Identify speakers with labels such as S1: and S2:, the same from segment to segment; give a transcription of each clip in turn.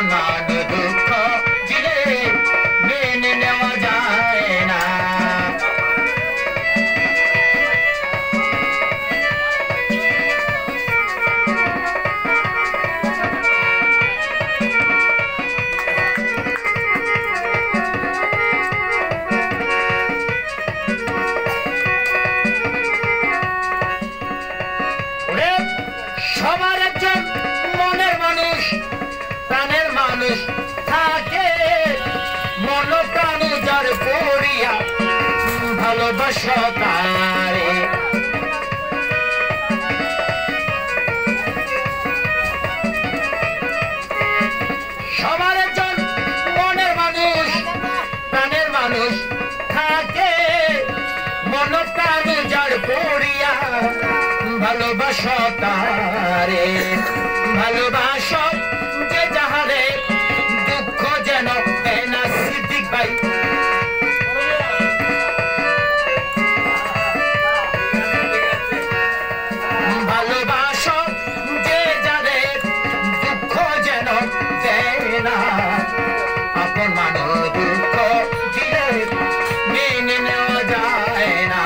S1: আপন মান দুঃখ দিলে মেনে নেওয়া যায় না। সবার একজন মনের মানুষ প্রাণের মানুষ থাকে, মন প্রাণ যার করিয়া ভালোবাসা তারে। সবার একজন মনের মানুষ প্রাণের মানুষ থাকে, মন প্রাণ যার করিয়া ভালোবাসা তারে। ভালোবাসা যে যাহারে দুঃখ যেন দেয় না সিদ্দিক ভাই। ভালোবাসা যে যারে দুঃখ যেন দেয় না, আপন মানুষ দুঃখ দিলে মেনে নেওয়া যায় না।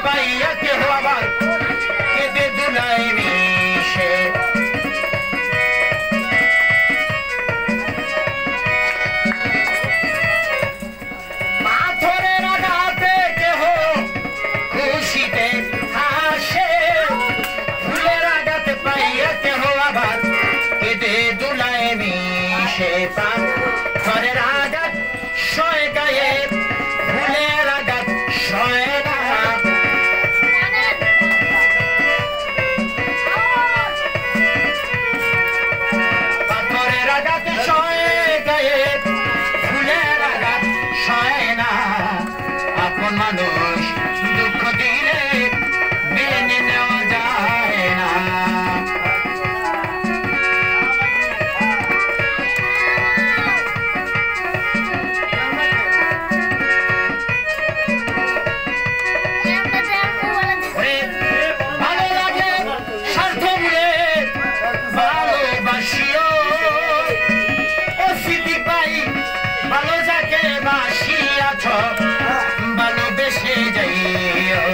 S1: পাইয়া কেহ আবার কেঁদে দুলায় মিশে। পাথরের আঘাতে কেহ খুশিতে হাসে, ফুলের আঘাতে পাইয়া কেহ আবার কেঁদে দুলায় মিশে। পাথরের আঘাত সয় গায়ে, ফুলের আঘাত সয় না। আপন মানুষ দুঃখ দিলে মেনে নেওয়া যায় না। ভালো লাগে স্বার্থ মিলে ভালোবাসিও, ও সিদ্দিক ভাই ভালো যাকে বাসিয়াছ ভালোবেসে যাইও।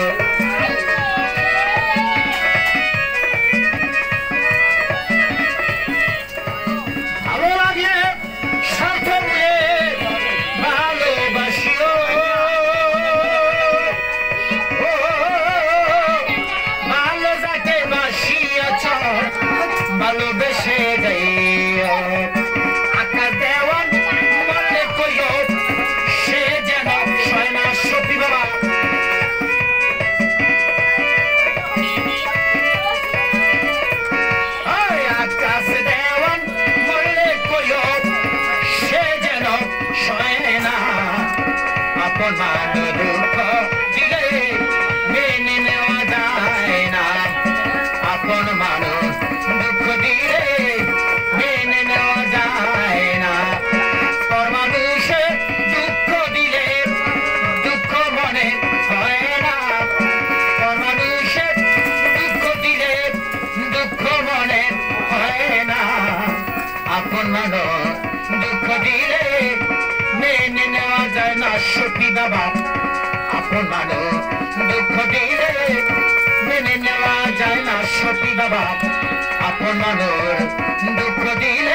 S1: ভালো লাগলে স্বার্থ মিলে ভালোবাসিও, ভালো যাকে বাসিয়াছ ভালোবেসে যাইও। আকার দেওয়ান বললে কইও সে যেন সয় না সত্যি বাবা। আকাশ দেওয়ান বললে কইও সে যেন সয় না, আপন মান দুঃখ দিলে মেনে নেওয়া যায় না। আপন মানুষ দুঃখ দিলে মেনে নেওয়া যায় না। পর মানুষে দুঃখ দিলে দুঃখ মনে হয় না। পর মানুষে দুঃখ দিলে দুঃখ মনে হয় না। আপন মানুষ দুঃখ দিলে মেনে নেওয়া যায় না সত্যি বাবা। আপন মানুষ দুঃখ দিলে মেনে নেওয়া যায় না সত্যি বাবা। আপন মানুষ দুঃখ দিলে